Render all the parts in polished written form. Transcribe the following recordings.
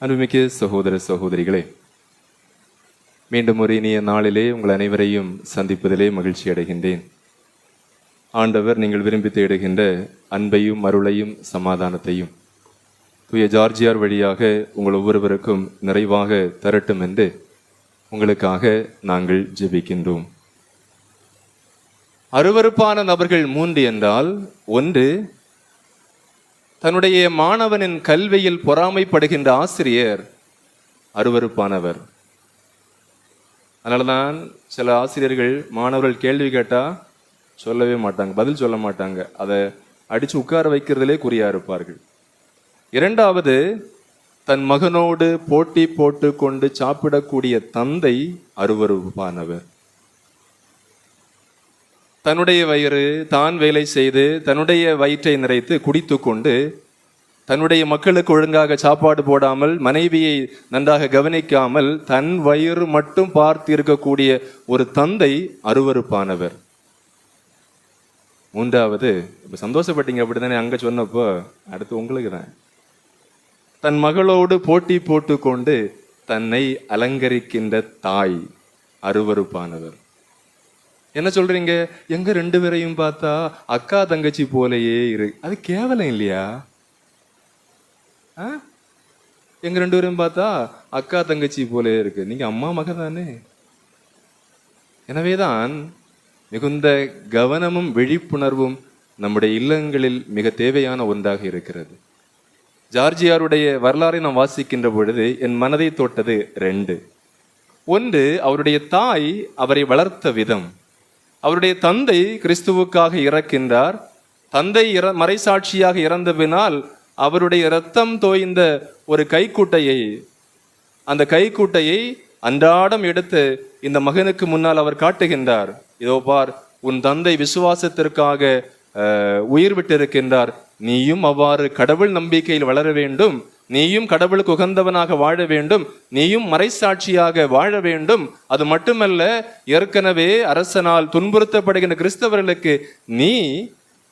அன்புமிக்க சகோதர சகோதரிகளே, மீண்டும் ஒரு இனிய நாளிலே உங்கள் அனைவரையும் சந்திப்பதிலே மகிழ்ச்சி அடைகின்றேன். ஆண்டவர் நீங்கள் விரும்பி தேடுகின்ற அன்பையும் அருளையும் சமாதானத்தையும் தூய ஜார்ஜியார் வழியாக உங்கள் ஒவ்வொருவருக்கும் நிறைவாக தரட்டும் என்று உங்களுக்காக நாங்கள் ஜெபிக்கின்றோம். அருவருப்பான நபர்கள் 3 என்றால், 1, தன்னுடைய மாணவனின் கல்வியில் பொறாமைப்படுகின்ற ஆசிரியர் அருவருப்பானவர். அதனாலதான் சில ஆசிரியர்கள் மாணவர்கள் கேள்வி கேட்டா சொல்லவே மாட்டாங்க, பதில் சொல்ல மாட்டாங்க, அதை அடிச்சு உட்கார வைக்கிறதுலே குறியா இருப்பார்கள். 2வது, தன் மகனோடு போட்டி போட்டு கொண்டு சாப்பிடக்கூடிய தந்தை அருவருப்பானவர். தன்னுடைய வயிறு தான் வேலை செய்து தன்னுடைய வயிற்றை நிறைத்து குடித்து கொண்டு தன்னுடைய மக்களுக்கு ஒழுங்காக சாப்பாடு போடாமல், மனைவியை நன்றாக கவனிக்காமல் தன் வயிறு மட்டும் பார்த்து இருக்கக்கூடிய ஒரு தந்தை அருவருப்பானவர். 3வது, இப்ப சந்தோஷப்பட்டீங்க அப்படித்தானே அங்க சொன்னப்போ, அடுத்து உங்களுக்கு தான். தன் மகளோடு போட்டி போட்டு கொண்டு தன்னை அலங்கரிக்கின்ற தாய் அருவருப்பானவர். என்ன சொல்றீங்க? எங்க 2 பேரையும் பார்த்தா அக்கா தங்கச்சி போலையே அது கேவலம் இல்லையா? எங்க 2 பேரையும் பார்த்தா அக்கா தங்கச்சி போலே இருக்கு, நீங்க அம்மா மகன் தானே. எனவேதான் மிகுந்த கவனமும் விழிப்புணர்வும் நம்முடைய இல்லங்களில் மிக தேவையான ஒன்றாக இருக்கிறது. ஜார்ஜியாருடைய வரலாறை நாம் வாசிக்கின்ற பொழுது என் மனதை தொட்டது 2. 1, அவருடைய தாய் அவரை வளர்த்த விதம். அவருடைய தந்தை கிறிஸ்துவுக்காக இறக்கின்றார். தந்தை மறைசாட்சியாக இறந்தபினால் அவருடைய இரத்தம் தோய்ந்த ஒரு கைக்குட்டையை, அந்த கைக்குட்டையை அன்றாடம் எடுத்து இந்த மகனுக்கு முன்னால் அவர் காட்டுகின்றார். இதோ பார், உன் தந்தை விசுவாசத்திற்காக உயிர் விட்டிருக்கின்றார், நீயும் அவ்வாறு கடவுள் நம்பிக்கையில் வளர வேண்டும், நீயும் கடவுளுக்கு உகந்தவனாக வாழ வேண்டும், நீயும் மறைசாட்சியாக வாழ வேண்டும். அது மட்டுமல்ல, ஏற்கனவே அரசனால் துன்புறுத்தப்படுகின்ற கிறிஸ்தவர்களுக்கு நீ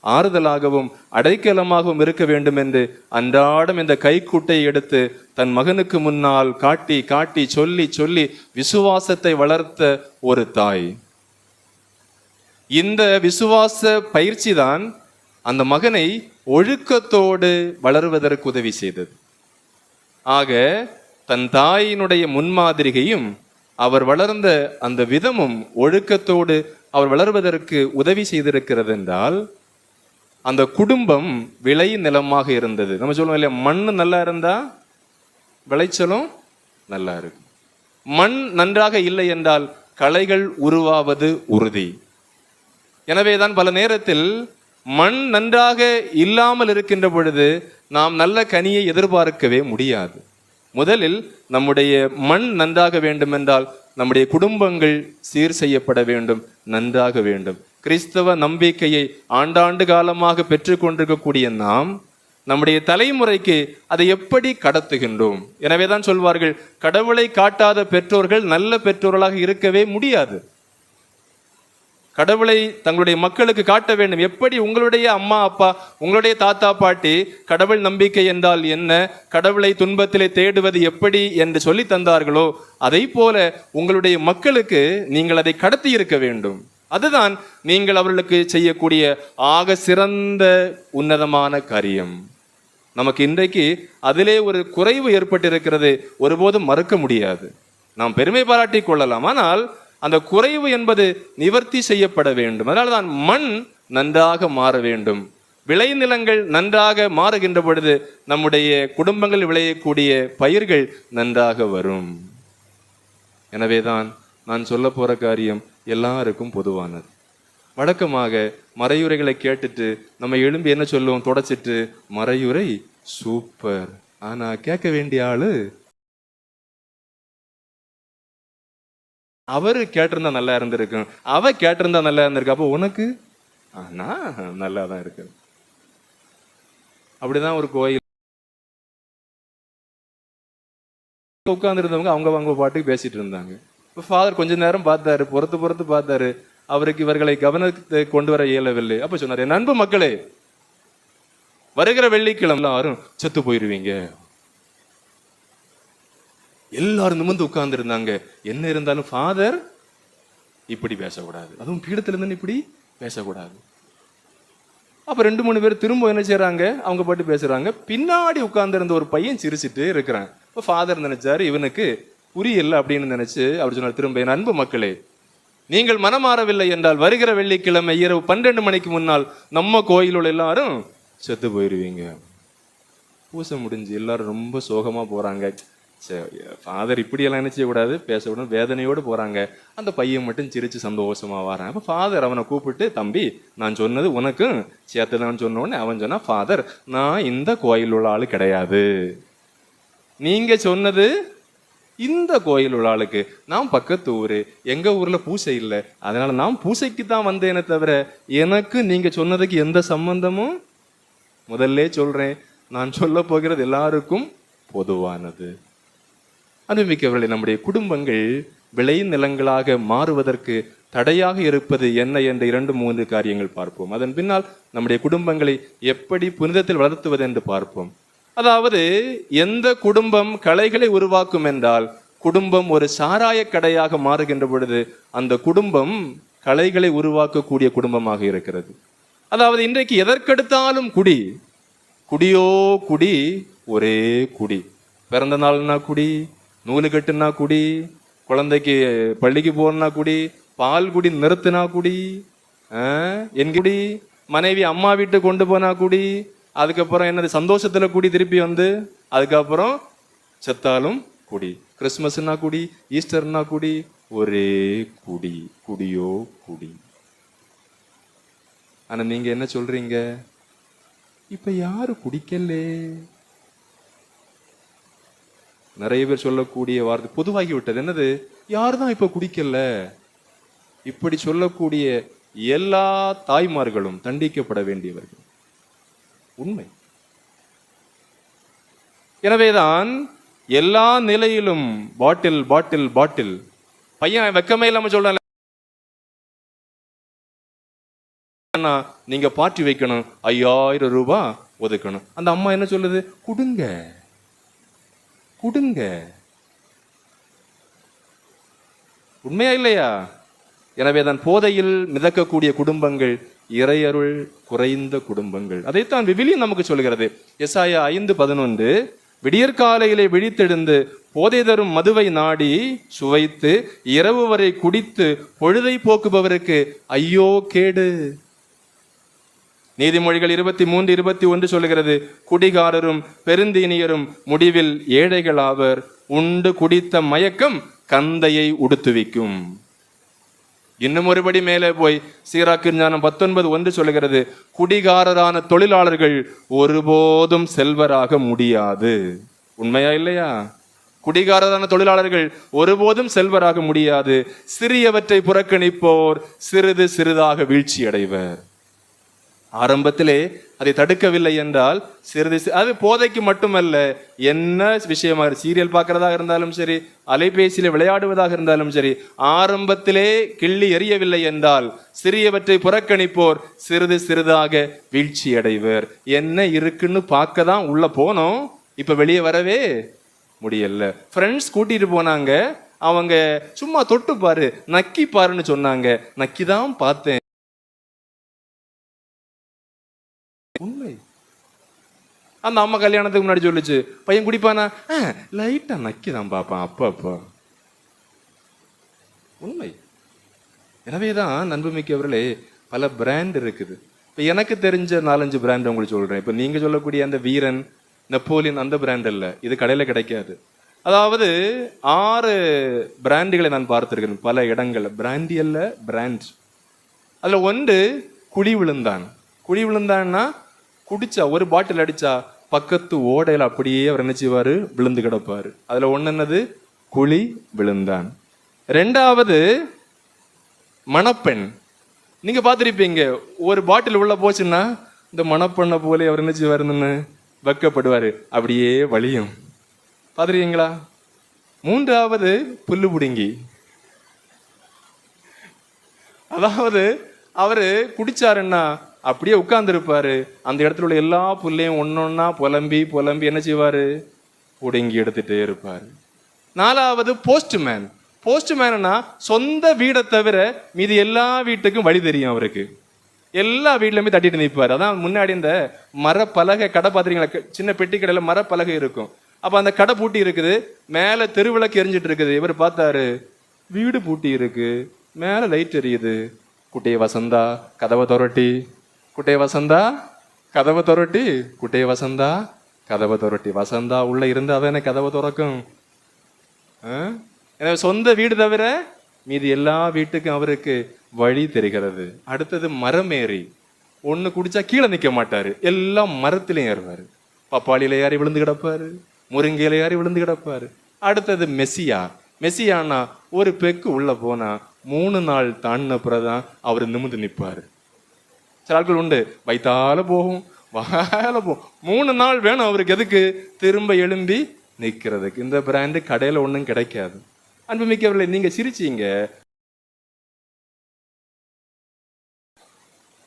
ஆறுதலாகவும் அடைக்கலமாகவும் இருக்க வேண்டும் என்று அன்றாடம் இந்த கைக்குட்டையை எடுத்து தன் மகனுக்கு முன்னால் காட்டி காட்டி சொல்லி சொல்லி விசுவாசத்தை வளர்த்த ஒரு தாய். இந்த விசுவாச பயிற்சி தான் அந்த மகனை ஒழுக்கத்தோடு வளருவதற்கு உதவி செய்தது. ஆக தன் தாயினுடைய முன்மாதிரிகையும் அவர் வளர்ந்த அந்த விதமும் ஒழுக்கத்தோடு அவர் வளர்வதற்கு உதவி செய்திருக்கிறது என்றால், அந்த குடும்பம் விளை நிலமாக இருந்தது. நம்ம சொல்லுவோம் இல்லையா, மண் நல்லா இருந்தா விளைச்சலும் நல்லா இருக்கும். மண் நன்றாக இல்லை என்றால் களைகள் உருவாவது உறுதி. எனவேதான் பல நேரத்தில் மண் நன்றாக இல்லாமல் இருக்கின்ற பொழுது நாம் நல்ல கனியை எதிர்பார்க்கவே முடியாது. முதலில் நம்முடைய மண் நன்றாக வேண்டும் என்றால் நம்முடைய குடும்பங்கள் சீர் செய்யப்பட வேண்டும், நன்றாக வேண்டும். கிறிஸ்தவ நம்பிக்கையை ஆண்டாண்டு காலமாக பெற்றுக்கொண்டிருக்கக்கூடிய நாம் நம்முடைய தலைமுறைக்கு அதை எப்படி கடத்துகின்றோம்? எனவேதான் சொல்வார்கள், கடவுளை காட்டாத பெற்றோர்கள் நல்ல பெற்றோர்களாக இருக்கவே முடியாது. கடவுளை தங்களுடைய மக்களுக்கு காட்ட வேண்டும். எப்படி உங்களுடைய அம்மா அப்பா, உங்களுடைய தாத்தா பாட்டி கடவுள் நம்பிக்கை என்றால் என்ன, கடவுளை துன்பத்திலே தேடுவது எப்படி என்று சொல்லி தந்தார்களோ, அதை போல உங்களுடைய மக்களுக்கு நீங்கள் அதை கடத்தி இருக்க வேண்டும். அதுதான் நீங்கள் அவர்களுக்கு செய்யக்கூடிய ஆக சிறந்த உன்னதமான காரியம். நமக்கு இன்றைக்கு அதிலே ஒரு குறைவு ஏற்பட்டிருக்கிறது, ஒருபோதும் மறுக்க முடியாது. நாம் பெருமை பாராட்டி கொள்ளலாம், ஆனால் அந்த குறைவு என்பது நிவர்த்தி செய்யப்பட வேண்டும். அதனால்தான் மண் நன்றாக மாற வேண்டும். விளைநிலங்கள் நன்றாக மாறுகின்ற பொழுது நம்முடைய குடும்பங்கள் விளையக்கூடிய பயிர்கள் நன்றாக வரும். எனவேதான் நான் சொல்ல போற காரியம் எல்லாருக்கும் பொதுவானது. வழக்கமாக மறையுரைகளை கேட்டுட்டு நம்ம எழும்பி என்ன சொல்லுவோம்? தொடச்சிட்டு, மறையுரை சூப்பர். ஆனா கேட்க வேண்டிய ஆளு அவரு கேட்டிருந்தா நல்லா இருந்திருக்கும், அவ கேட்டிருந்தா நல்லா இருந்திருக்கு, அப்போ உனக்கு நான் நல்லா தான் இருக்கு. அப்படிதான் ஒரு கோயில் உட்கார்ந்து இருந்தவங்க அவங்க பாட்டுக்கு பேசிட்டு இருந்தாங்க. இப்போ ஃபாதர் கொஞ்ச நேரம் பார்த்தாரு, பொறுத்து பார்த்தாரு, அவருக்கு இவர்களை கவனத்தை கொண்டு வர இயலவில்லை. அப்ப சொன்னார், என் அன்பு மக்களே, வருகிற வெள்ளிக்கிழமை எல்லாரும் செத்து போயிருவீங்க. எல்லாரும் நிமிர்ந்து உட்கார்ந்து இருந்தாங்க. என்ன இருந்தாலும் ஃபாதர் இப்படி பேசக்கூடாது, அதுவும் பீடத்துல இருந்து இப்படி பேசக்கூடாது. அப்ப 2-3 பேர் திரும்ப என்ன செய்யறாங்க, அவங்க பாட்டு பேசுறாங்க. பின்னாடி உட்கார்ந்து இருந்த ஒரு பையன் சிரிச்சுட்டு இருக்கிறான். இப்ப ஃபாதர் நினைச்சாரு இவனுக்கு புரியல அப்படின்னு நினைச்சு அவர் சொன்னார், திரும்ப என் அன்பு மக்களே, நீங்கள் மனமாறவில்லை என்றால் வருகிற வெள்ளிக்கிழமை இரவு 12 மணிக்கு முன்னால் நம்ம கோயிலுள்ள எல்லாரும் செத்து போயிருவீங்க. பூசை முடிஞ்சு எல்லாரும் ரொம்ப சோகமா போறாங்க. ஃபாதர் இப்படியெல்லாம் என்ன செய்யக்கூடாது, பேசக்கூடாது, வேதனையோடு போறாங்க. அந்த பையன் மட்டும் சிரிச்சு சந்தோஷமா வரான். அப்ப ஃபாதர் அவனை கூப்பிட்டு, தம்பி நான் சொன்னது உனக்கும் சேர்த்துதான் சொன்னோன்னு அவன் சொன்னா, ஃபாதர் நான் இந்த கோயில் உள்ள ஆளு கிடையாது, நீங்க சொன்னது இந்த கோயில் உள்ள ஆளுக்கு, நான் பக்கத்து ஊரு, எங்க ஊர்ல பூசை இல்லை, அதனால நான் பூசைக்கு தான் வந்தேனே தவிர எனக்கு நீங்க சொன்னதுக்கு எந்த சம்பந்தமும், முதல்ல சொல்றேன், நான் சொல்ல போகிறது எல்லாருக்கும் பொதுவானது. அனுபவிக்கவர்களை நம்முடைய குடும்பங்கள் விளை நிலங்களாக மாறுவதற்கு தடையாக இருப்பது என்ன என்ற 2-3 காரியங்கள் பார்ப்போம். அதன் பின்னால் நம்முடைய குடும்பங்களை எப்படி புனிதத்தில் வளர்த்துவது என்று பார்ப்போம். அதாவது எந்த குடும்பம் கலைகளை உருவாக்கும் என்றால், குடும்பம் ஒரு சாராய கடையாக மாறுகின்ற பொழுது அந்த குடும்பம் கலைகளை உருவாக்கக்கூடிய குடும்பமாக இருக்கிறது. அதாவது இன்றைக்கு எதற்கெடுத்தாலும் குடி, குடியோ குடி, ஒரே குடி. பிறந்த நாள்னா குடி, நூலு கட்டுனா குடி, குழந்தைக்கு பள்ளிக்கு போனா குடி, பால் குடி நிறுத்தினா குடி, என் குடி, மனைவி அம்மா வீட்டு கொண்டு போனா குடி, அதுக்கப்புறம் என்னது சந்தோஷத்துல குடி, திருப்பி வந்து அதுக்கப்புறம் செத்தாலும் குடி, கிறிஸ்துமஸ்னா குடி, ஈஸ்டர்னா குடி, ஒரே குடி, குடியோ குடி. ஆனா நீங்க என்ன சொல்றீங்க, இப்ப யாரு குடிக்கலே? நிறைய பேர் சொல்லக்கூடிய வார்த்தை பொதுவாகி விட்டது, என்னது, யாருதான் இப்ப குடிக்கல? இப்படி சொல்லக்கூடிய எல்லா தாய்மார்களும் தண்டிக்கப்பட வேண்டியவர்கள், உண்மை. எனவேதான் எல்லா நிலையிலும் பாட்டில் பாட்டில் பாட்டில். பையன் வெக்கமே இல்லாம சொல்றான், நீங்க பார்ட்டி வைக்கணும், 5000 ரூபாய் ஒதுக்கணும். அந்த அம்மா என்ன சொல்லுது, குடுங்க குடுங்க. உண்மையா இல்லையா? எனவேதான் போதையில் மிதக்கக்கூடிய குடும்பங்கள் இறையருள் குறைந்த குடும்பங்கள். அதைத்தான் விவிலியம் நமக்கு சொல்கிறது. எசாயா 5:11, விடியற்காலையிலே விழித்தெழுந்து போதை தரும் மதுவை நாடி சுவைத்து இரவு வரை குடித்து பொழுதை போக்குபவருக்கு ஐயோ கேடு. நீதிமொழிகள் 23:21 சொல்லுகிறது, குடிகாரரும் பெருந்தீனியரும் முடிவில் ஏழைகள் ஆவர், உண்டு குடித்த மயக்கம் கந்தையை உடுத்துவிக்கும். இன்னும் ஒருபடி மேலே போய் சீராக்கு ஞானம் 19:1 சொல்லுகிறது, குடிகாரரான தொழிலாளர்கள் ஒருபோதும் செல்வராக முடியாது. உண்மையா இல்லையா? குடிகாரரான தொழிலாளர்கள் ஒருபோதும் செல்வராக முடியாது. சிறியவற்றை புறக்கணிப்போர் சிறிது சிறிதாக வீழ்ச்சி அடைவர். ஆரம்பத்திலே அதை தடுக்கவில்லை என்றால் சிறிது, அது போதைக்கு மட்டுமல்ல, என்ன விஷயமாக, சீரியல் பார்க்கறதாக இருந்தாலும் சரி, அலைபேசியில விளையாடுவதாக இருந்தாலும் சரி, ஆரம்பத்திலே கிள்ளி எறியவில்லை என்றால் சிறியவற்றை புறக்கணிப்போர் சிறிது சிறிதாக வீழ்ச்சி அடைவர். என்ன இருக்குன்னு பார்க்க தான் உள்ள போனோம், இப்ப வெளியே வரவே முடியல. ஃப்ரெண்ட்ஸ் கூட்டிட்டு போனாங்க, அவங்க சும்மா தொட்டு பாரு, நக்கி பாருன்னு சொன்னாங்க, நக்கிதான் பார்த்தேன். உண்மை. அந்த அம்மா கல்யாணத்துக்கு முன்னாடி சொல்லுச்சு, பையன் குடிப்பானா, லைட்டா நக்கிதான் பாப்பான் அப்பா. உண்மை. எனவேதான் அன்புமிக்கவர்களே, பல பிராண்ட் இருக்குது. இப்ப எனக்கு தெரிஞ்ச 4-5 பிராண்ட் உங்களுக்கு சொல்றேன். இப்ப நீங்க சொல்லக்கூடிய அந்த வீரன், நெப்போலியன், அந்த பிராண்ட் இல்ல, இது கடையில கிடைக்காது. அதாவது 6 பிராண்டுகளை நான் பார்த்திருக்கேன் பல இடங்கள்ல. பிராண்டி அல்ல, பிராண்ட். அதுல ஒன்று குழி விழுந்தான். குழி விழுந்தான்னா, குடிச்சா ஒரு பாட்டில் அடிச்சா பக்கத்து ஓடையில அப்படியே அவர் நினைச்சுவாரு, விழுந்து கிடப்பாரு. அதுல ஒண்ணு என்னது, குழி விழுந்தான். 2வது மணப்பெண். நீங்க பார்த்திருப்பீங்க, ஒரு பாட்டில் உள்ள போச்சுன்னா இந்த மணப்பெண்ணை போல அவர் நினைச்சுவாருன்னு வெக்கப்படுவாரு, அப்படியே வலியும். பார்த்திருக்கீங்களா? 3வது புல்லு புடுங்கி. அதாவது அவரு குடிச்சாருன்னா அப்படியே உட்கார்ந்து இருப்பாரு. அந்த இடத்துல உள்ள எல்லா புல்லையும் ஒன்னொன்னா புலம்பி புலம்பி என்ன செய்வாரு, புடுங்கி எடுத்துட்டே இருப்பாரு. 4வது போஸ்ட்மேன். போஸ்ட்மேன்னா சொந்த வீடை தவிர மீதி எல்லா வீட்டுக்கும் வழி தெரியும் அவருக்கு. எல்லா வீட்லயுமே தட்டிட்டு நிற்பாரு. அதான் முன்னாடி இந்த மரப்பலகை கடை பாத்திரங்கள, சின்ன பெட்டி கடையில மரப்பலகை இருக்கும். அப்ப அந்த கடை பூட்டி இருக்குது, மேல தெருவிளக்கு எரிஞ்சிட்டு இருக்குது. இவர் பார்த்தாரு, வீடு பூட்டி இருக்கு, மேல லைட் எரியுது. குட்டைய வசந்தா கதவை தொரட்டி, குட்டைய வசந்தா கதவை தொரட்டி, குட்டைய வசந்தா கதவை தொரட்டி. வசந்தா உள்ள இருந்து அவன கதவை திறக்கும். எனவே சொந்த வீடு தவிர மீதி எல்லா வீட்டுக்கும் அவருக்கு வழி தெரிகிறது. அடுத்தது மரமேறி. ஒண்ணு குடிச்சா கீழே நிக்க மாட்டாரு, எல்லாம் மரத்திலையும் ஏறுவாரு. பப்பாளியில ஏறி விழுந்து கிடப்பாரு, முருங்கையில ஏறி விழுந்து கிடப்பாரு. அடுத்தது மெஸ்ஸியா. மெஸ்ஸியானா ஒரு பெக்கு உள்ள போனா 3 நாள் தாண்டின பிறகுதான் அவர் நிமிந்து நிற்பாரு. சில ஆட்கள் உண்டு, வயித்தால போகும் வாயால போகும், 3 நாள் வேணும் அவருக்கு. எதுக்கு? திரும்ப எழும்பி நிற்கிறதுக்கு. இந்த பிராண்டு கடையில ஒன்றும் கிடைக்காது. அன்புமிக்கவர்களே, நீங்க சிரிச்சீங்க.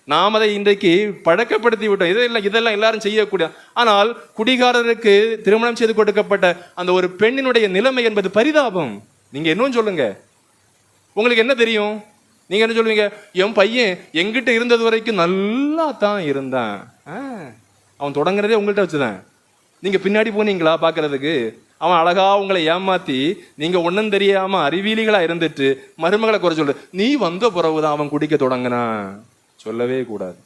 நாம் அதை இன்றைக்கு பழக்கப்படுத்தி விட்டோம். இதெல்லாம் எல்லாரும் செய்யக்கூடிய. ஆனால் குடிகாரருக்கு திருமணம் செய்து கொடுக்கப்பட்ட அந்த ஒரு பெண்ணினுடைய நிலைமை என்பது பரிதாபம். நீங்க இன்னும் சொல்லுங்க, உங்களுக்கு என்ன தெரியும்? நீங்க என்ன சொல்லுவீங்க? என் பையன் எங்கிட்ட இருந்தது வரைக்கும் நல்லா தான் இருந்தான், அவன் தொடங்குறதே உங்கள்கிட்ட வச்சுதான். நீங்க பின்னாடி போனீங்களா பாக்குறதுக்கு? அவன் அழகா உங்களை ஏமாத்தி நீங்க ஒன்னும் தெரியாம அறிவியலிகளா இருந்துட்டு மருமகளை குறை சொல்லு, நீ வந்த பிறகுதான் அவன் குடிக்க தொடங்கினான். சொல்லவே கூடாது.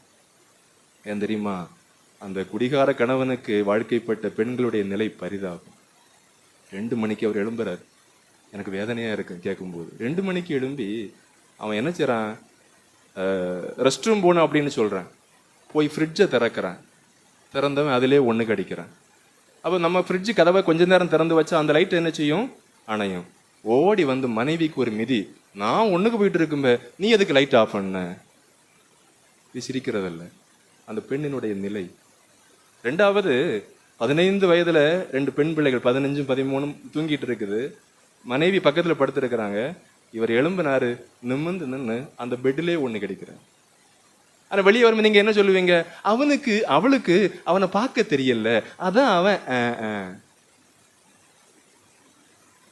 ஏன் தெரியுமா? அந்த குடிகார கணவனுக்கு வாழ்க்கைப்பட்ட பெண்களுடைய நிலை பரிதாபம். 2 மணிக்கு அவர் எழும்புறாரு. எனக்கு வேதனையா இருக்கு கேட்கும்போது. 2 மணிக்கு எழும்பி அவன் என்ன செய்றான்? ரெஸ்ட் ரூம் போகணும் அப்படின்னு சொல்றான். போய் ஃப்ரிட்ஜை திறக்கிறான். திறந்தவன் அதிலே ஒண்ணு கடிக்கிறான். அப்போ நம்ம ஃப்ரிட்ஜு கதவை கொஞ்ச நேரம் திறந்து வச்சா அந்த லைட் என்ன செய்யும்? அணையும். ஓடி வந்து மனைவிக்கு ஒரு மிதி, நான் ஒண்ணுக்கு போயிட்டு இருக்கும்ப நீ எதுக்கு லைட் ஆஃப் பண்ண? இது சிரிக்கிறதல்ல, அந்த பெண்ணினுடைய நிலை. 2வது, 15 வயதுல 2 பெண் பிள்ளைகள், 15 13 தூங்கிட்டு இருக்குது. மனைவி பக்கத்துல படுத்திருக்கிறாங்க. இவர் எழும்பினாரு, நிமிர்ந்து நின்று அந்த பெட்டிலே ஒண்ணு கிடைக்கிறார். ஆனா வெளியே வரும்போது நீங்க என்ன சொல்லுவீங்க? அவனுக்கு அவளுக்கு அவனை பார்க்க தெரியல, அதான் அவன்.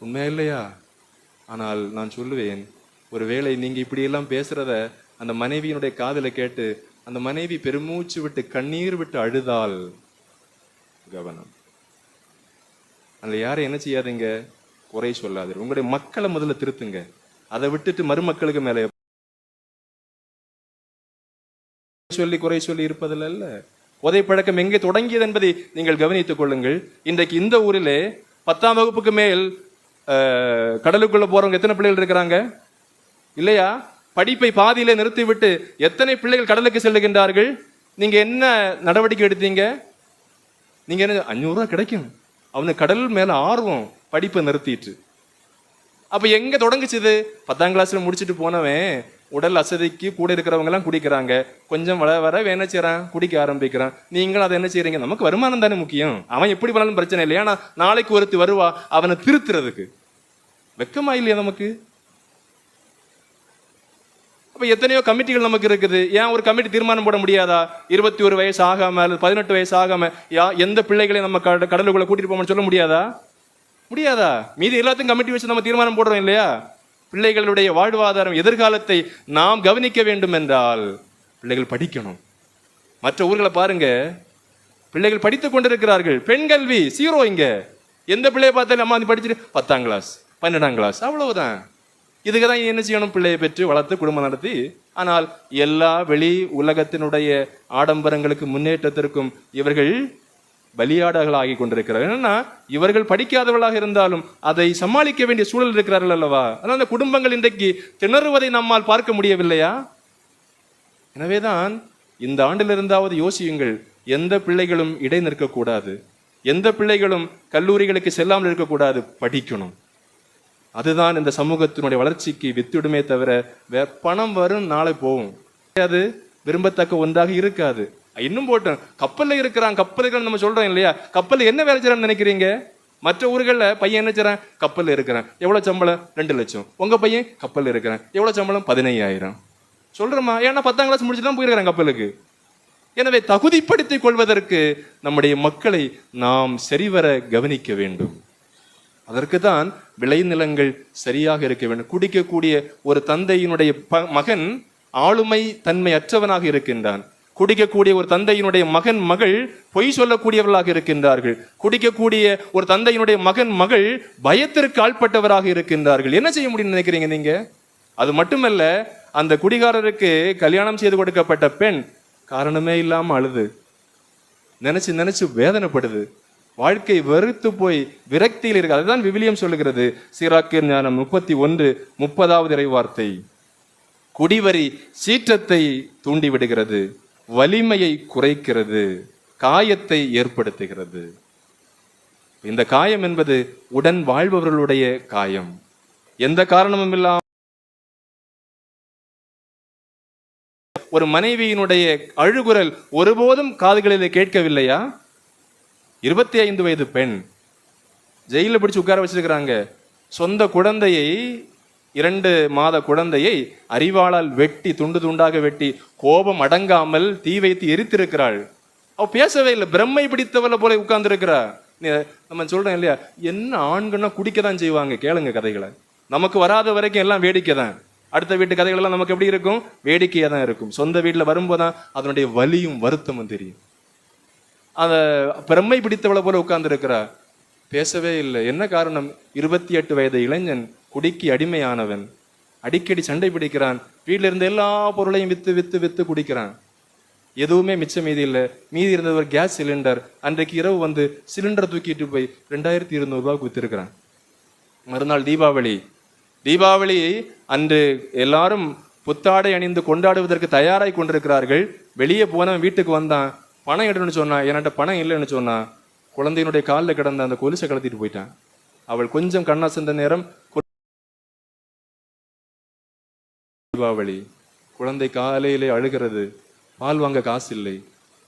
உண்மையா இல்லையா? ஆனால் நான் சொல்லுவேன், ஒருவேளை நீங்க இப்படி எல்லாம் பேசுறத அந்த மனைவியினுடைய காதுல கேட்டு அந்த மனைவி பெருமூச்சு விட்டு கண்ணீர் விட்டு அழுதால் கவனம். அதுல யாரும் என்ன செய்யாதீங்க, குறை சொல்லாது. உங்களுடைய மக்களை முதல்ல திருத்துங்க. அதை விட்டுட்டு மருமக்களுக்கு மேல சொல்லி குறை சொல்லி இருப்பதில் அல்ல. போதை பழக்கம் எங்கே தொடங்கியது என்பதை நீங்கள் கவனித்துக் கொள்ளுங்கள். இன்றைக்கு இந்த ஊரிலே 10ஆம் வகுப்புக்கு மேல் கடலுக்குள்ள போறவங்க எத்தனை பிள்ளைகள் இருக்கிறாங்க? இல்லையா? படிப்பை பாதியிலே நிறுத்திவிட்டு எத்தனை பிள்ளைகள் கடலுக்கு செல்லுகின்றார்கள்? நீங்க என்ன நடவடிக்கை எடுத்தீங்க? நீங்க என்ன, 500 ரூபாய் கிடைக்கும், அவனுக்கு கடல் மேல ஆர்வம், படிப்பை நிறுத்திட்டு. அப்ப எங்க தொடங்குச்சுது? 10ஆம் கிளாஸ்ல முடிச்சுட்டு போனவன் உடல் அசதிக்கு கூட இருக்கிறவங்க எல்லாம் குடிக்கிறாங்க. கொஞ்சம் வர வர என்ன செய்யறான்? குடிக்க ஆரம்பிக்கிறான். நீங்களும் அதை என்ன செய்யறீங்க? நமக்கு வருமானம் தானே முக்கியம், அவன் எப்படி பண்ணாலும் பிரச்சனை இல்லை. ஏன்னா நாளைக்கு ஒருத்தி வருவா அவனை திருத்துறதுக்கு. வெக்கமா இல்லையா நமக்கு? அப்ப எத்தனையோ கமிட்டிகள் நமக்கு இருக்குது. ஏன் ஒரு கமிட்டி தீர்மானம் போட முடியாதா? 21 வயசு ஆகாம 18 வயசு ஆகாம எந்த பிள்ளைகளையும் நம்ம கடலுக்குள்ள கூட்டிட்டு போகணும்னு சொல்ல முடியாதா? முடியாதா? மீதி எல்லாத்தையும் கமிட்டி வச்சு நம்ம தீர்மானம் போடுறோம் இல்லையா? பிள்ளைகளுடைய வாழ்வாதாரம், எதிர்காலத்தை நாம் கவனிக்க வேண்டும் என்றால் பிள்ளைகள் படிக்கணும். மற்ற ஊர்களை பாருங்க, பிள்ளைகள் படித்துக் கொண்டிருக்கிறார்கள். பெண் கல்வி 0 இங்க. எந்த பிள்ளையை பார்த்தாலும் அம்மா படிச்சுட்டு 10ஆம் கிளாஸ் 12ஆம் கிளாஸ் அவ்வளவுதான். இதுக்கு தான் என்ன செய்யணும்? பிள்ளையை பெற்று வளர்த்து குடும்பம் நடத்தி. ஆனால் எல்லா வெளி உலகத்தினுடைய ஆடம்பரங்களுக்கு முன்னேற்றத்திற்கும் இவர்கள் பலியாடர்கள் ஆகி கொண்டிருக்கிறார்கள். என்னன்னா, இவர்கள் படிக்காதவர்களாக இருந்தாலும் அதை சமாளிக்க வேண்டிய சூழல் இருக்கிறார்கள் அல்லவா? அதனால அந்த குடும்பங்கள் இன்றைக்கு திணறுவதை நம்மால் பார்க்க முடியவில்லையா? எனவேதான் இந்த ஆண்டிலிருந்தாவது யோசியுங்கள். எந்த பிள்ளைகளும் இடை நிற்கக்கூடாது, எந்த பிள்ளைகளும் கல்லூரிகளுக்கு செல்லாமல் இருக்கக்கூடாது, படிக்கணும். அதுதான் இந்த சமூகத்தினுடைய வளர்ச்சிக்கு வித்திடுமே தவிர வேற பணம் வரும் நாளை போகும், அது விரும்பத்தக்க ஒன்றாக இருக்காது. இன்னும் போட்டோம், கப்பல்ல இருக்கிறான், கப்பலுக்கு நம்ம சொல்றோம் இல்லையா? கப்பல் என்ன வேலை செய்யறான்னு நினைக்கிறீங்க? மற்ற ஊர்களில் பையன் என்ன செய்யறான்? கப்பல் இருக்கிறான். எவ்வளவு சம்பளம்? 2 லட்சம். உங்க பையன் கப்பல் இருக்கிறான், எவ்வளவு சம்பளம்? 15,000 சொல்றோமா? ஏன்னா 10ஆம் கிளாஸ் முடிச்சுதான் போயிருக்கிறான் கப்பலுக்கு. எனவே தகுதிப்படுத்திக் கொள்வதற்கு நம்முடைய மக்களை நாம் சரிவர கவனிக்க வேண்டும். அதற்கு தான் விளைநிலங்கள் சரியாக இருக்க வேண்டும். குடிக்கக்கூடிய ஒரு தந்தையினுடைய மகன் ஆளுமை தன்மை அற்றவனாக இருக்கின்றான். குடிக்கக்கூடிய ஒரு தந்தையினுடைய மகன் மகள் பொய் சொல்லக்கூடியவர்களாக இருக்கின்றார்கள். குடிக்கக்கூடிய ஒரு தந்தையினுடைய மகன் மகள் பயத்திற்கு ஆள்பட்டவராக இருக்கின்றார்கள். என்ன செய்ய முடியும்னு நினைக்கிறீங்க நீங்க? அது மட்டுமல்ல, அந்த குடிகாரருக்கு கல்யாணம் செய்து கொடுக்கப்பட்ட பெண் காரணமே இல்லாம அழுது நினைச்சு நினைச்சு வேதனைப்படுது. வாழ்க்கை வெறுத்து போய் விரக்தியில் இருக்கு. அதுதான் விவிலியம் சொல்லுகிறது. சீராக்கு ஞானம் 31:30 இறைவார்த்தை. குடிவரி சீற்றத்தை தூண்டிவிடுகிறது, வலிமையை குறைக்கிறது, காயத்தை ஏற்படுத்துகிறது. இந்த காயம் என்பது உடன் வாழ்பவர்களுடைய காயம். எந்த காரணமும் இல்லாமல் ஒரு மனைவியினுடைய அழுகுரல் ஒருபோதும் காதுகளிலே கேட்கவில்லையா? 25 வயது பெண் ஜெயில பிடிச்சு உட்கார வச்சிருக்கிறாங்க. சொந்த குழந்தையை, 2 மாத குழந்தையை அரிவாளால் வெட்டி துண்டு துண்டாக வெட்டி கோபம் அடங்காமல் தீ வைத்து எரித்திருக்கிறாள். அவ பேசவே இல்லை, பிரம்மை பிடித்தவளை போல உட்கார்ந்து இருக்கிறா. நம்ம சொல்றோம் இல்லையா, என்ன ஆண்கள்னா குடிக்கதான் செய்வாங்க. கேளுங்க கதைகளை. நமக்கு வராத வரைக்கும் எல்லாம் வேடிக்கை தான். அடுத்த வீட்டு கதைகள் எல்லாம் நமக்கு எப்படி இருக்கும்? வேடிக்கையா தான் இருக்கும். சொந்த வீட்டுல வரும்போதுதான் அதனுடைய வலியும் வருத்தமும் தெரியும். அந்த பிரம்மை பிடித்தவளை போல உட்கார்ந்து இருக்கிறா, பேசவே இல்லை. என்ன காரணம்? 28 வயது இளைஞன், குடிக்கு அடிமையானவன், அடிக்கடி சண்டை பிடிக்கிறான். வீட்டில இருந்த எல்லா பொருளையும் வித்து வித்து வித்து குடிக்கிறான். எதுவுமே மிச்சம் மீதி இல்லை. மீதி இருந்தது ஒரு கேஸ் சிலிண்டர். அன்றைக்கு இரவு வந்து சிலிண்டரை தூக்கிட்டு போய் 2200 ரூபாய்க்கு வித்திருக்கிறான். மறுநாள் தீபாவளி. தீபாவளி அன்று எல்லாரும் புத்தாடை அணிந்து கொண்டாடுவதற்கு தயாராய் கொண்டிருக்கிறார்கள். வெளியே போனவன் வீட்டுக்கு வந்தான். பணம் எடுன்னு சொன்னா, என்கிட்ட பணம் இல்லைன்னு சொன்னா, குழந்தையினுடைய காலில் கிடந்த அந்த கொலுசை கலத்திட்டு போயிட்டான். அவள் கொஞ்சம் கண்ணா சென்ற நேரம் தீபாவளி. குழந்தை காலையிலே அழுகிறது. பால் வாங்க காசு இல்லை.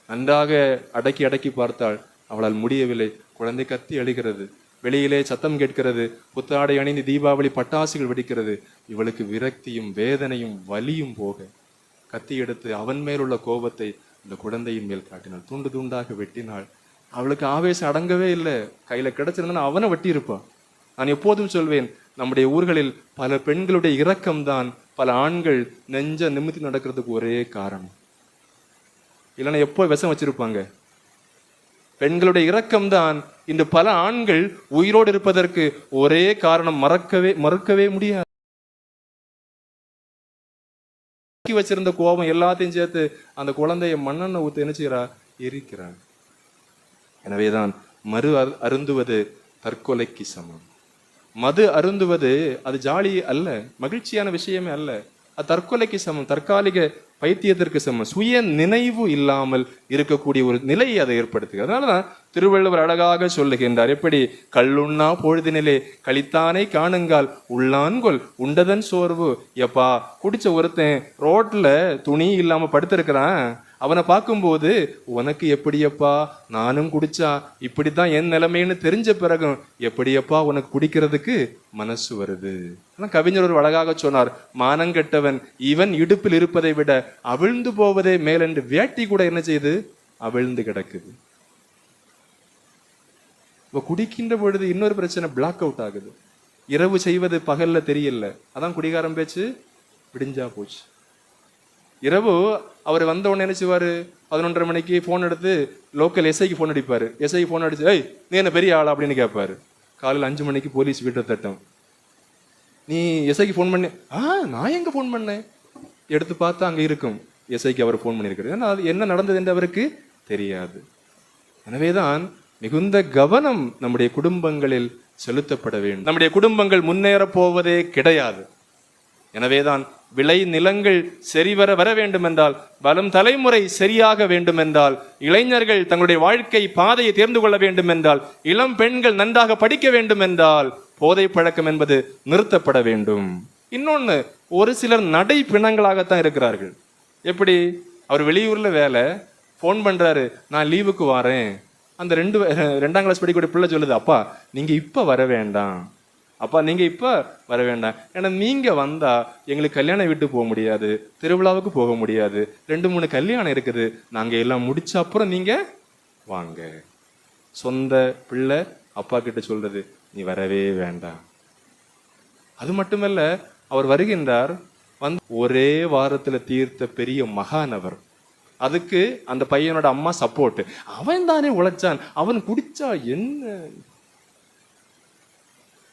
நன்றாக அடக்கி அடக்கி பார்த்தாள், அவளால் முடியவில்லை. குழந்தை கத்தி அழுகிறது. வெளியிலே சத்தம் கேட்கிறது. புத்தாடை அணிந்து தீபாவளி பட்டாசுகள் வெடிக்கிறது. இவளுக்கு விரக்தியும் வேதனையும் வலியும் போக கத்தி எடுத்து அவன் மேல் உள்ள கோபத்தை இந்த குழந்தையின் மேல் காட்டினாள். துண்டு துண்டாக வெட்டினாள். அவளுக்கு ஆவேசம் அடங்கவே இல்லை. கையில கிடைச்சிருந்தா அவனை வெட்டி இருப்பான். நான் எப்போதும் சொல்வேன், நம்முடைய ஊர்களில் பல பெண்களுடைய இரக்கம்தான் பல ஆண்கள் நெஞ்ச நிமித்தி நடக்கிறதுக்கு ஒரே காரணம். இல்லைன்னா எப்போ விஷம் வச்சிருப்பாங்க. பெண்களுடைய இரக்கம்தான் இன்று பல ஆண்கள் உயிரோடு இருப்பதற்கு ஒரே காரணம். மறக்கவே முடியாது. வச்சிருந்த கோபம் எல்லாத்தையும் சேர்த்து அந்த குழந்தைய மண்ணெண்ணெய் ஊத்து என்ன செய்யறா? எரிக்கிறார். எனவேதான் மது அருந்துவது தற்கொலைக்கு சமம். மது அருந்துவது அது ஜாலி அல்ல, மகிழ்ச்சியான விஷயமே அல்ல. அது தற்கொலைக்கு சமம், தற்காலிக பைத்தியத்திற்கு சமம். சுய நினைவு இல்லாமல் இருக்கக்கூடிய ஒரு நிலையை அதை ஏற்படுத்துகிறது. அதனாலதான் திருவள்ளுவர் அழகாக சொல்லுகின்றார். எப்படி? கள்ளுண்ணா பொழுதினிலே கழித்தானை காணுங்கால் உள்ளான்கொள் உண்டதன் சோர்வு. எப்பா, குடிச்ச ஒருத்தன் ரோட்ல துணி இல்லாம படுத்திருக்கிறான், அவனை பார்க்கும்போது உனக்கு எப்படியப்பா நானும் குடிச்சா இப்படித்தான் என் நிலைமைன்னு தெரிஞ்ச பிறகும் எப்படியப்பா உனக்கு குடிக்கிறதுக்கு மனசு வருது. கவிஞர் ஒரு அழகாக சொன்னார், மானங்கெட்டவன் இவன் இடுப்பில் இருப்பதை விட அவிழ்ந்து போவதே மேலென்று. வேட்டி கூட என்ன செய்யுது? அவிழ்ந்து கிடக்குது. குடிக்கின்ற பொழுது இன்னொரு பிரச்சனை, பிளாக் அவுட் ஆகுது. இரவு செய்வது பகல்ல தெரியல. அதான் குடிகாரம் பேச்சு விடிஞ்சா போச்சு. இரவு அவர் வந்த உடனே என்ன செய்வாரு? 11:30 மணிக்கு போன் எடுத்து லோக்கல் எஸ்ஐக்கு போன் அடிப்பாரு. எஸ்ஐக்கு போன் அடிச்சு, ஏய் நீ என்ன பெரிய ஆளா அப்படின்னு கேட்பாரு. காலையில் 5 மணிக்கு போலீஸ் வீட்டை தட்டம். நீ எஸ்ஐக்கு போன் பண்ணி, நான் எங்க போன் பண்ணேன்? எடுத்து பார்த்தா அங்க இருக்கும் எஸ்ஐக்கு அவர் போன் பண்ணியிருக்காரு. ஏன்னா அது என்ன நடந்தது என்று அவருக்கு தெரியாது. எனவேதான் மிகுந்த கவனம் நம்முடைய குடும்பங்களில் செலுத்தப்பட வேண்டும். நம்முடைய குடும்பங்கள் முன்னேற போவதே கிடையாது. எனவேதான் விளை நிலங்கள் சரிவர வர வேண்டும் என்றால், வரும் தலைமுறை சரியாக வேண்டும் என்றால், இளைஞர்கள் தங்களுடைய வாழ்க்கை பாதையை தேர்ந்து கொள்ள வேண்டும் என்றால், இளம் பெண்கள் நன்றாக படிக்க வேண்டும் என்றால், போதை பழக்கம் என்பது நிறுத்தப்பட வேண்டும். இன்னொன்னு, ஒரு சிலர் நடை பிணங்களாகத்தான் இருக்கிறார்கள். எப்படி? அவர் வெளியூர்ல வேலை, போன் பண்றாரு, நான் லீவுக்கு வரேன். அந்த 2ஆம் கிளாஸ் படிக்கக்கூடிய பிள்ளை சொல்லுது, அப்பா நீங்க இப்ப வர வேண்டாம், அப்பா நீங்க இப்ப வர வேண்டாம், ஏன்னா நீங்க வந்தா எங்களுக்கு கல்யாணம் விட்டு போக முடியாது, திருவிழாவுக்கு போக முடியாது, 2-3 கல்யாணம் இருக்குது, நாங்க எல்லாம் முடிச்ச அப்புறம் நீங்க வாங்க. சொந்த பிள்ளை அப்பா கிட்ட சொல்றது, நீ வரவே வேண்டாம். அது மட்டுமல்ல, அவர் வருகின்றார், வந்து ஒரே வாரத்துல தீர்த்த பெரிய மகானவர். அதுக்கு அந்த பையனோட அம்மா சப்போர்ட். அவன் தானே உழைச்சான், அவன் குடிச்சா என்ன.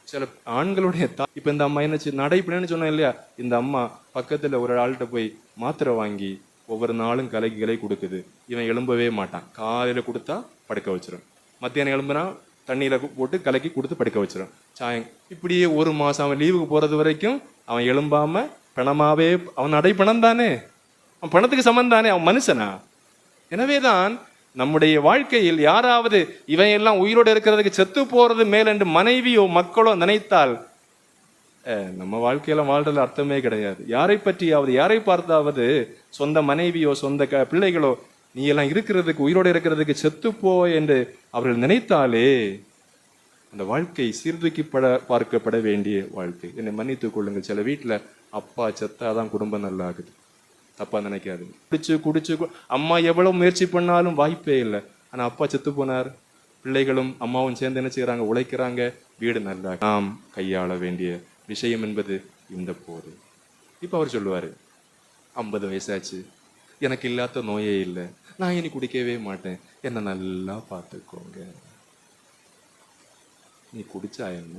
சில ஆண்களுடைய இப்ப இந்த அம்மா என்ன நடைப்படின்னு சொன்னா இல்லையா, இந்த அம்மா பக்கத்துல ஒரு ஆள்கிட்ட போய் மாத்திரை வாங்கி ஒவ்வொரு நாளும் கலை கொடுக்குது. இவன் எழும்பவே மாட்டான். காலையில கொடுத்தா படுக்க வச்சிடும், மத்தியானம் எழும்புனா தண்ணியில போட்டு கலக்கி கொடுத்து படுக்க வச்சிடும், சாயம். இப்படியே 1 மாசம் அவன் லீவுக்கு போறது வரைக்கும் அவன் எழும்பாம பணமாவே, அவன் நடைப்பணம் தானே, அவன் பணத்துக்கு சமம் தானே, அவன் மனுஷனா. எனவேதான் நம்முடைய வாழ்க்கையில் யாராவது இவன் எல்லாம் உயிரோடு இருக்கிறதுக்கு செத்து போறது மேல் என்று மனைவியோ மக்களோ நினைத்தால் நம்ம வாழ்க்கையில வாழ்றதுல அர்த்தமே கிடையாது. யாரை பற்றியாவது, யாரை பார்த்தாவது, சொந்த மனைவியோ சொந்த பிள்ளைகளோ நீ எல்லாம் இருக்கிறதுக்கு, உயிரோடு இருக்கிறதுக்கு செத்துப்போ என்று அவர்கள் நினைத்தாலே அந்த வாழ்க்கை சீர்தூக்கிப்பட பார்க்கப்பட வேண்டிய வாழ்க்கை. என்னை மன்னித்துக் கொள்ளுங்கள், சில வீட்டுல அப்பா செத்தாதான் குடும்பம் நல்லா ஆகுது, தப்பா நினைக்காது. குடிச்சு அம்மா எவ்வளவு முயற்சி பண்ணாலும் வாய்ப்பே இல்லை. ஆனா அப்பா செத்து போனார், பிள்ளைகளும் அம்மாவும் சேர்ந்து என்ன செய்யறாங்க, உழைக்கிறாங்க, வீடு நல்லா. நாம் கையாள வேண்டிய விஷயம் என்பது இந்த போது. இப்ப அவர் சொல்லுவாரு, 50 வயசாச்சு, எனக்கு இல்லாத நோயே இல்லை, நான் இனி குடிக்கவே மாட்டேன், என்ன நல்லா பார்த்துக்கோங்க. நீ குடிச்சா என்ன,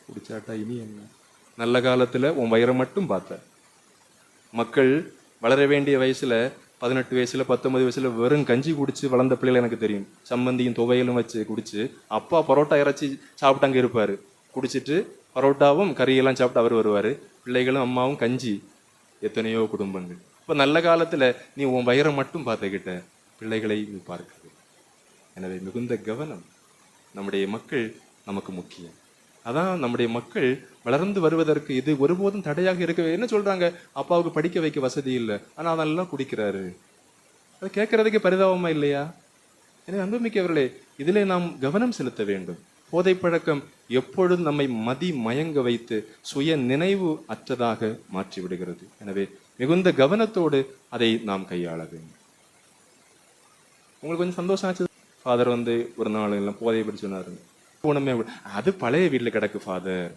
குடிச்சாட்டா இனி என்ன? நல்ல காலத்துல உன் வயிறை மட்டும் பார்த்த. மக்கள் வளர வேண்டிய வயசுல 18 வயசுல 19 வயசுல வெறும் கஞ்சி குடிச்சு வளர்ந்த பிள்ளைகள் எனக்கு தெரியும். சம்மந்தியும் துவையலும் வச்சு குடிச்சு, அப்பா பரோட்டா இறைச்சி சாப்பிட்டு அங்க இருப்பாரு, குடிச்சிட்டு பரோட்டாவும் கறியெல்லாம் சாப்பிட்டு அவர் வருவாரு, பிள்ளைகளும் அம்மாவும் கஞ்சி. எத்தனையோ குடும்பங்கள். இப்ப நல்ல காலத்துல நீ உன் வயிறை மட்டும் பார்த்துக்கிட்ட, பிள்ளைகளை நீ பார்க்கிறது. எனவே மிகுந்த கவனம். நம்முடைய மக்கள் நமக்கு முக்கியம். அதான் நம்முடைய மக்கள் வளர்ந்து வருவதற்கு இது ஒருபோதும் தடையாக இருக்க. என்ன சொல்றாங்க, அப்பாவுக்கு படிக்க வைக்க வசதி இல்லை, ஆனா அதெல்லாம் குடிக்கிறாரு. அதை கேட்கறதுக்கு பரிதாபமா இல்லையா? எனவே அன்புமிக்கவர்களே, இதிலே நாம் கவனம் செலுத்த வேண்டும். போதை பழக்கம் எப்பொழுதும் நம்மை மதி மயங்க வைத்து சுய நினைவு அற்றதாக மாற்றி விடுகிறது. எனவே மிகுந்த கவனத்தோடு அதை நாம் கையாள வேண்டும். உங்களுக்கு கொஞ்சம் சந்தோஷம் ஆச்சு. ஃபாதர் வந்து ஒரு நாள் எல்லாம் போதையை பற்றி சொன்னாரு. அது பழைய வீட்டுல கிடக்கு ஃபாதர்,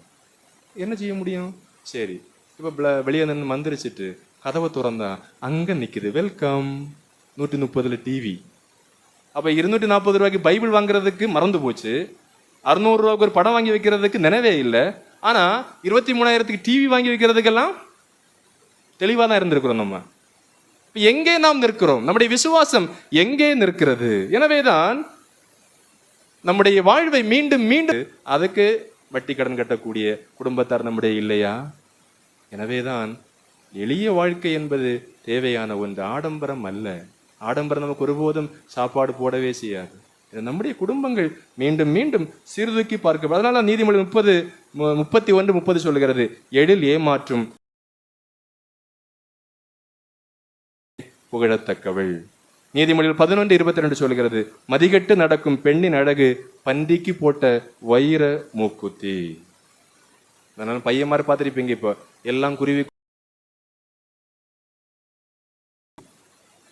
என்ன செய்ய முடியும்? சரி, இப்ப வெளியே நின்று மந்திரிச்சிட்டு கதவை திறந்தா அங்க நிக்குது, வெல்கம் 130 டிவி. அப்ப 240 ரூபாய்க்கு பைபிள் வாங்குறதுக்கு மறந்து போச்சு, 600 ரூபாய்க்கு ஒரு படம் வாங்கி வைக்கிறதுக்கு நினைவே இல்லை. ஆனா 23,000க்கு டிவி வாங்கி வைக்கிறதுக்கெல்லாம் தெளிவா தான் இருந்திருக்கிறோம். நம்ம எங்கே நாம் நிற்கிறோம்? நம்முடைய விசுவாசம் எங்கே நிற்கிறது? எனவேதான் நம்முடைய வாழ்வை மீண்டும் மீண்டும் அதுக்கு வட்டி கடன் கட்டக்கூடிய குடும்பத்தார் நம்முடைய இல்லையா? எனவேதான் எளிய வாழ்க்கை என்பது தேவையான ஒன்று, ஆடம்பரம் அல்ல. ஆடம்பரம் நமக்கு ஒருபோதும் சாப்பாடு போடவே செய்யாது. நம்முடைய குடும்பங்கள் மீண்டும் மீண்டும் சீர்தூக்கி பார்க்க. அதனால நீதிமொழி 31:30 சொல்லுகிறது, எழில் ஏமாற்றும் புகழத்தக்கவள். நீதிமொழிகள் 11:22 சொல்லுகிறது, மதிகட்டு நடக்கும் பெண்ணின் அழகு பன்றிக்கு போட்ட வைர மூக்குத்தி. அதனால பையன் மாதிரி பார்த்திருப்பீங்க, இப்போ எல்லாம் குருவி.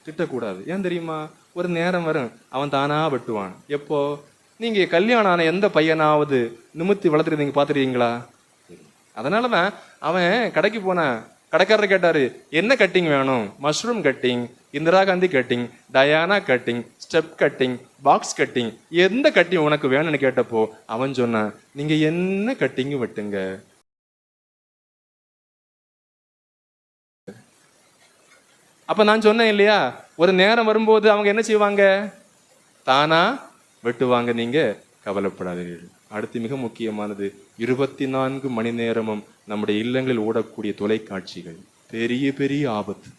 திட்டக்கூடாது. ஏன் தெரியுமா? ஒரு நேரம் வரும் அவன் தானா வெட்டுவான். எப்போ? நீங்க கல்யாணம் ஆன எந்த பையனாவது நிமித்தி வளர்த்துருந்தீங்க பார்த்துருக்கீங்களா? அதனாலதான் அவன் கடைக்கு போனான், கடைக்காரர் கேட்டாரு, என்ன கட்டிங் வேணும்? Mushroom cutting, Indira Gandhi cutting, Diana cutting, step cutting, box cutting, எந்த கட்டிங் உனக்கு வேணும்னு கேட்டப்போ அவன் சொன்னான், நீங்க என்ன கட்டிங் வெட்டுங்க. அப்ப நான் சொன்னேன் இல்லையா, ஒரு நேரம் வரும்போது அவங்க என்ன செய்வாங்க? தானா வெட்டுவாங்க. நீங்க கவலைப்படாதீர்கள். அடுத்து மிக முக்கியமானது, 24 மணி நேரமும் நம்முடைய இல்லங்களில் ஓடக்கூடிய தொலைக்காட்சிகள் பெரிய பெரிய ஆபத்து.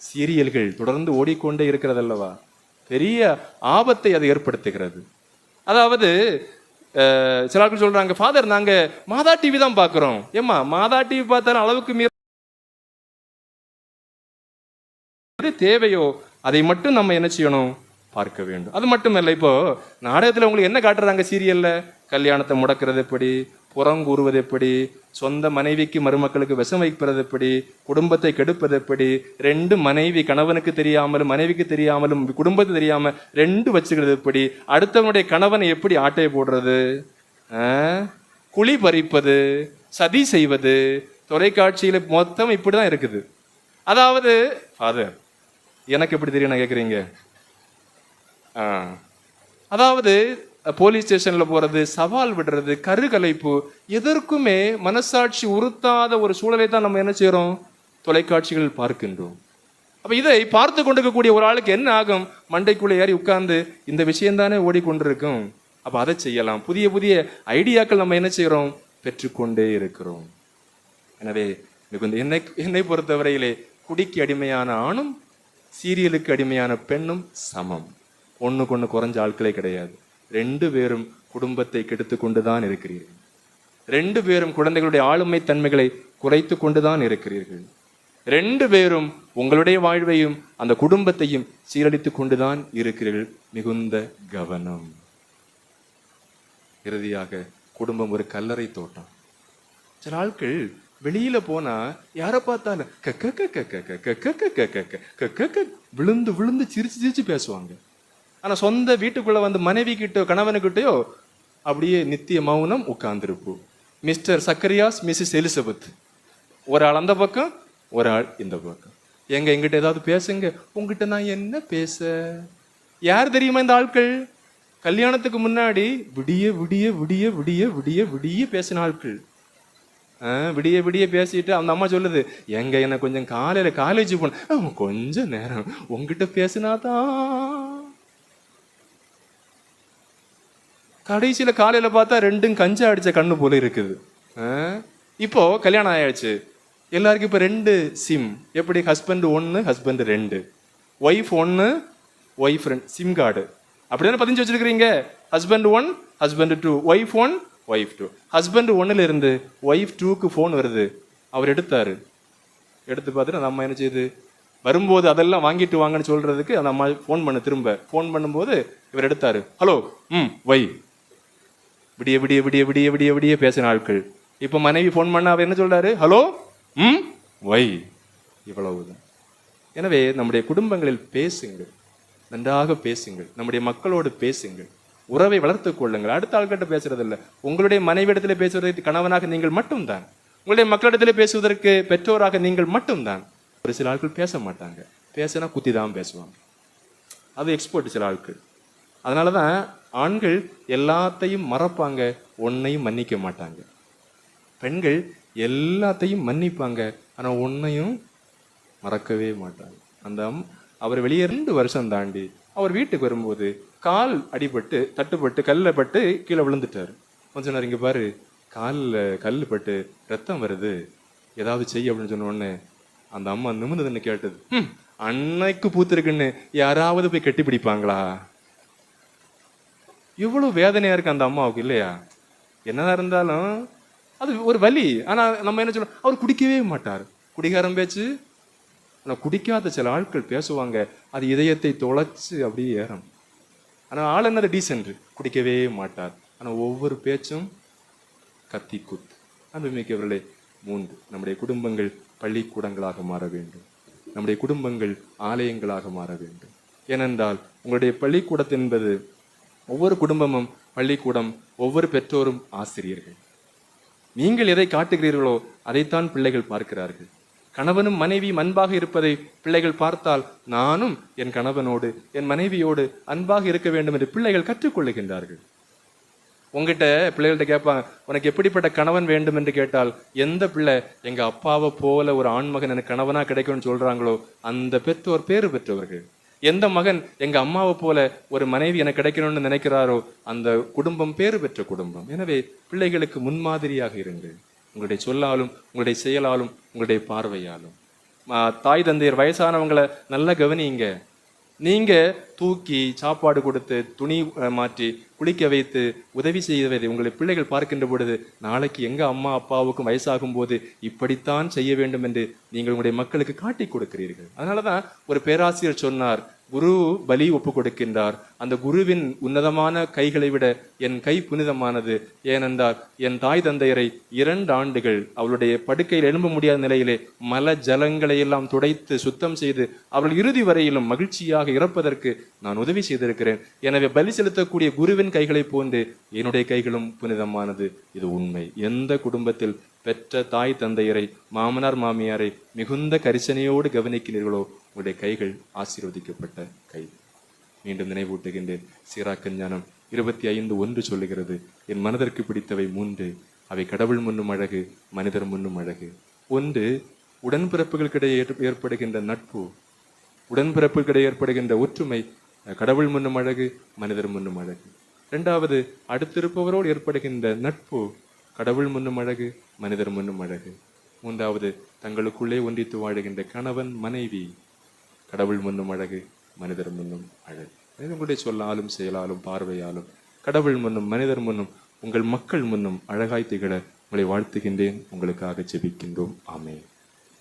சீரியல்கள் தொடர்ந்து ஓடிக்கொண்டே இருக்கிறதல்லவா, பெரிய ஆபத்தை அதை ஏற்படுத்துகிறது. அதாவது சில ஆட்கள் சொல்றாங்க, ஃபாதர் நாங்க மாதா டிவி தான் பாக்குறோம். ஏமா மாதா டிவி பார்த்தாலும் அளவுக்கு மீறி தேவையோ அதை மட்டும் நம்ம என்ன செய்யணும்? பார்க்க வேண்டும். அது மட்டுமல்ல, இப்போ நாடகத்துல உங்களுக்கு என்ன காட்டுறாங்க? சீரியல்ல கல்யாணத்தை முடக்கிறது எப்படி, புறங்கூறுவது எப்படி, சொந்த மனைவிக்கு மருமக்களுக்கு விஷம் வைப்பது எப்படி, குடும்பத்தை கெடுப்பது எப்படி, ரெண்டு மனைவி கணவனுக்கு தெரியாமலும் மனைவிக்கு தெரியாமலும் குடும்பத்தை தெரியாம ரெண்டு வச்சுக்கிறது எப்படி, அடுத்தவனுடைய கணவனை எப்படி ஆட்டையை போடுறது, குழி பறிப்பது, சதி செய்வது, தொலைக்காட்சியில மொத்தம் இப்படிதான் இருக்குது. அதாவது ஃபாதர் எனக்கு எப்படி தெரியும் கேட்குறீங்க? அதாவது போலீஸ் ஸ்டேஷன்ல போறது, சவால் விடுறது, கருகலைப்பு, எதற்குமே மனசாட்சி உறுத்தாத ஒரு சூழலை தான் நம்ம என்ன செய்யறோம், தொலைக்காட்சிகள் பார்க்கின்றோம். அப்ப இதை பார்த்து கொண்டிருக்கக்கூடிய ஒரு ஆளுக்கு என்ன ஆகும், மண்டைக்குள்ள ஏறி உட்கார்ந்து இந்த விஷயம் தானே ஓடிக்கொண்டிருக்கும், அப்ப அதை செய்யலாம், புதிய புதிய ஐடியாக்கள் நம்ம என்ன செய்யறோம், பெற்றுக்கொண்டே இருக்கிறோம். எனவே என்னை பொறுத்தவரையிலே குடிக்கு அடிமையான ஆணும் சீரியலுக்கு அடிமையான பெண்ணும் சமம். ஒண்ணுக்கு குறைஞ்ச ஆட்களே கிடையாது. ரெண்டு பேரும் குடும்பத்தை கெடுத்து கொண்டுதான் இருக்கிறீர்கள். ரெண்டு பேரும் குழந்தைகளுடைய ஆளுமை தன்மைகளை குறைத்து கொண்டுதான் இருக்கிறீர்கள். ரெண்டு பேரும் உங்களுடைய வாழ்வையும் அந்த குடும்பத்தையும் சீரழித்து கொண்டுதான் இருக்கிறீர்கள். மிகுந்த கவனம். இறுதியாக குடும்பம் ஒரு கல்லறை தோட்டம். சில ஆட்கள் வெளியில போனா யாரை பார்த்தாலும் விழுந்து விழுந்து சிரிச்சு சிரிச்சு பேசுவாங்க. ஆனா சொந்த வீட்டுக்குள்ள வந்து மனைவி கிட்டோ கணவனுக்கிட்டயோ அப்படியே நித்திய மௌனம் உட்கார்ந்துருப்பு. மிஸ்டர் சக்கரியாஸ், மிஸ்ஸஸ் எலிசபெத், ஒரு ஆள் அந்த பக்கம், ஒரு ஆள் இந்த பக்கம். எங்கிட்ட ஏதாவது பேசுங்க. உங்ககிட்ட நான் என்ன பேச? யார் தெரியுமா இந்த ஆட்கள்? கல்யாணத்துக்கு முன்னாடி விடிய விடிய விடிய விடிய விடிய விடிய பேசின ஆட்கள். விடிய விடிய பேசிட்டு அந்த அம்மா சொல்லுது, என்ன கொஞ்சம் காலையில காலேஜ் போன கொஞ்ச நேரம் உங்ககிட்ட பேசினாதான். கடைசியில காலையில பார்த்தா ரெண்டும் கஞ்சா அடிச்ச கண்ணு போல இருக்குது. இப்போ கல்யாணம் ஆயாச்சு, எல்லாருக்கும் இப்ப ரெண்டு சிம். எப்படி? Husband 1, husband 2, wife 1, wife 2 SIM card. அப்படிதானே பதிஞ்சு வச்சிருக்கிறீங்க. Husband 1, husband 2, wife 1, wife 2. Husband 1ல இருந்து ஒய்ஃப் 2க்கு போன் வருது. அவர் எடுத்தாரு. எடுத்து பார்த்துட்டு அந்த அம்மா என்ன செய்யுது, வரும்போது அதெல்லாம் வாங்கிட்டு வாங்கன்னு சொல்றதுக்கு அந்த அம்மா போன் பண்ண, திரும்ப போன் பண்ணும்போது இவர் எடுத்தாரு. ஹலோ, வை. விடிய விடிய விடிய விடிய விடிய விடிய பேசின ஆட்கள். இப்ப மனைவி போன் பண்ண அவர் என்ன சொல்றாரு, ஹலோ, வை. இவ்வளவுதான். எனவே நம்முடைய குடும்பங்களில் பேசுங்கள், நன்றாக பேசுங்கள், நம்முடைய மக்களோடு பேசுங்கள், உறவை வளர்த்துக் கொள்ளுங்கள். அடுத்த ஆள்கிட்ட பேசுறது இல்லை. உங்களுடைய மனைவிடத்திலே பேசுவதற்கு கணவனாக நீங்கள் மட்டும்தான், உங்களுடைய மக்களிடத்திலே பேசுவதற்கு பெற்றோராக நீங்கள் மட்டும்தான். ஒரு சில ஆட்கள் பேச மாட்டாங்க, பேசினா குத்தி தான் பேசுவாங்க. அது எக்ஸ்போர்ட் சில ஆட்கள். அதனாலதான் ஆண்கள் எல்லாத்தையும் மறப்பாங்க, ஒன்னையும் மன்னிக்க மாட்டாங்க. பெண்கள் எல்லாத்தையும் மன்னிப்பாங்க, ஆனா ஒன்னையும் மறக்கவே மாட்டாங்க. அந்த அவர் வெளியே 2 வருஷம் தாண்டி அவர் வீட்டுக்கு வரும்போது கால் அடிபட்டு தட்டுப்பட்டு கல்ல பட்டு கீழே விழுந்துட்டாரு. கொஞ்ச நேரம் இங்க பாரு, காலில் கல் பட்டு ரத்தம் வருது, ஏதாவது செய்ய அப்படின்னு சொன்ன உடனே அந்த அம்மா நிமிர்ந்ததுன்னு கேட்டது, அன்னைக்கு பூத்திருக்குன்னு யாராவது போய் கட்டி பிடிப்பாங்களா? இவ்வளவு வேதனையா இருக்கு அந்த அம்மாவுக்கு இல்லையா? என்னதான் இருந்தாலும் அது ஒரு வலி. ஆனா நம்ம என்ன சொல்றோம், அவர் குடிக்கவே மாட்டார். குடிகாரம் பேச்சு. ஆனா குடிக்காத சில ஆட்கள் பேசுவாங்க, அது இதயத்தை தொலைச்சு அப்படியே ஏறும். ஆனா ஆள் என்னது டீசென்ட், குடிக்கவே மாட்டார். ஆனா ஒவ்வொரு பேச்சும் கத்தி குத்து. அன்புமிக்கவர்களே, 3, நம்முடைய குடும்பங்கள் பள்ளிக்கூடங்களாக மாற வேண்டும். நம்முடைய குடும்பங்கள் ஆலயங்களாக மாற வேண்டும். ஏனென்றால் உங்களுடைய பள்ளிக்கூடத்து என்பது ஒவ்வொரு குடும்பமும் பள்ளிக்கூடம், ஒவ்வொரு பெற்றோரும் ஆசிரியர்கள். நீங்கள் எதை காட்டுகிறீர்களோ அதைத்தான் பிள்ளைகள் பார்க்கிறார்கள். கணவனும் மனைவியும் அன்பாக இருப்பதை பிள்ளைகள் பார்த்தால், நானும் என் கணவனோடு என் மனைவியோடு அன்பாக இருக்க வேண்டும் என்று பிள்ளைகள் கற்றுக்கொள்ளுகின்றார்கள். உங்ககிட்ட பிள்ளைகள்கிட்ட கேட்பாங்க, உனக்கு எப்படிப்பட்ட கணவன் வேண்டும் என்று கேட்டால், எந்த பிள்ளை எங்க அப்பாவை போல ஒரு ஆண்மகன் எனக்கு கணவனா கிடைக்கும்னு சொல்றாங்களோ அந்த பெற்றோர் பேறு பெற்றவர்கள். எந்த மகன் எங்க அம்மாவை போல ஒரு மனைவி எனக்கு கிடைக்கணும்னு நினைக்கிறாரோ அந்த குடும்பம் பேறு பெற்ற குடும்பம். எனவே பிள்ளைகளுக்கு முன்மாதிரியாக இருங்கள், உங்களுடைய சொல்லாலும் உங்களுடைய செயலாலும் உங்களுடைய பார்வையாலும். தாய் தந்தையர் வயசானவங்களை நல்லா கவனிங்க. நீங்க தூக்கி சாப்பாடு கொடுத்து துணி மாற்றி குளிக்க வைத்து உதவி செய்வதை உங்களை பிள்ளைகள் பார்க்கின்ற பொழுது, நாளைக்கு எங்க அம்மா அப்பாவுக்கும் வயசாகும் போது இப்படித்தான் செய்ய வேண்டும் என்று நீங்கள் உங்களுடைய மக்களுக்கு காட்டி கொடுக்கிறீர்கள். அதனாலதான் ஒரு பேராசிரியர் சொன்னார், குரு பலி ஒப்பு கொடுக்கின்றார். அந்த குருவின் உன்னதமான கைகளை விட என் கை புனிதமானது. ஏனென்றால் என் தாய் தந்தையரை 2 ஆண்டுகள் அவளுடைய படுக்கையில் எழும்ப முடியாத நிலையிலே மல ஜலங்களை எல்லாம் துடைத்து சுத்தம் செய்து அவர்கள் இறுதி வரையிலும் மகிழ்ச்சியாக இறப்பதற்கு நான் உதவி செய்திருக்கிறேன். எனவே பலி செலுத்தக்கூடிய குருவின் கைகளை போன்று என்னுடைய கைகளும் புனிதமானது. இது உண்மை. எந்த குடும்பத்தில் பெற்ற தாய் தந்தையரை, மாமனார் மாமியாரை மிகுந்த கரிசனையோடு கவனிக்கிறீர்களோ உங்களுடைய கைகள் ஆசீர்வதிக்கப்பட்ட கை. மீண்டும் நினைவூட்டுகின்றேன். சீராக்க ஞானம் 25:1 சொல்லுகிறது, என் மனதிற்கு பிடித்தவை 3, அவை கடவுள் முன்னும் அழகு, மனிதர் முன்னும் அழகு. 1, உடன்பிறப்புகளுக்கிடையே ஏற்படுகின்ற நட்பு, உடன்பிறப்புகளிடையே ஏற்படுகின்ற ஒற்றுமை, கடவுள் முன்னும் அழகு, மனிதர் முன்னும் அழகு. 2வது, அடுத்திருப்பவரோடு ஏற்படுகின்ற நட்பு, கடவுள் முன்னும் அழகு, மனிதர் முன்னும் அழகு. 3வது, தங்களுக்குள்ளே ஒன்றித்து வாழுகின்ற கணவன் மனைவி, கடவுள் முன்னும் அழகு, மனிதர் முன்னும் அழகு. உங்களுடைய சொல்லாலும் செயலாலும் பார்வையாலும் கடவுள் முன்னும் மனிதர் முன்னும் உங்கள் மக்கள் முன்னும் அழகாய் திகழ உங்களை வாழ்த்துகின்றேன். உங்களுக்காக ஜெபிக்கின்றோம். ஆமென்.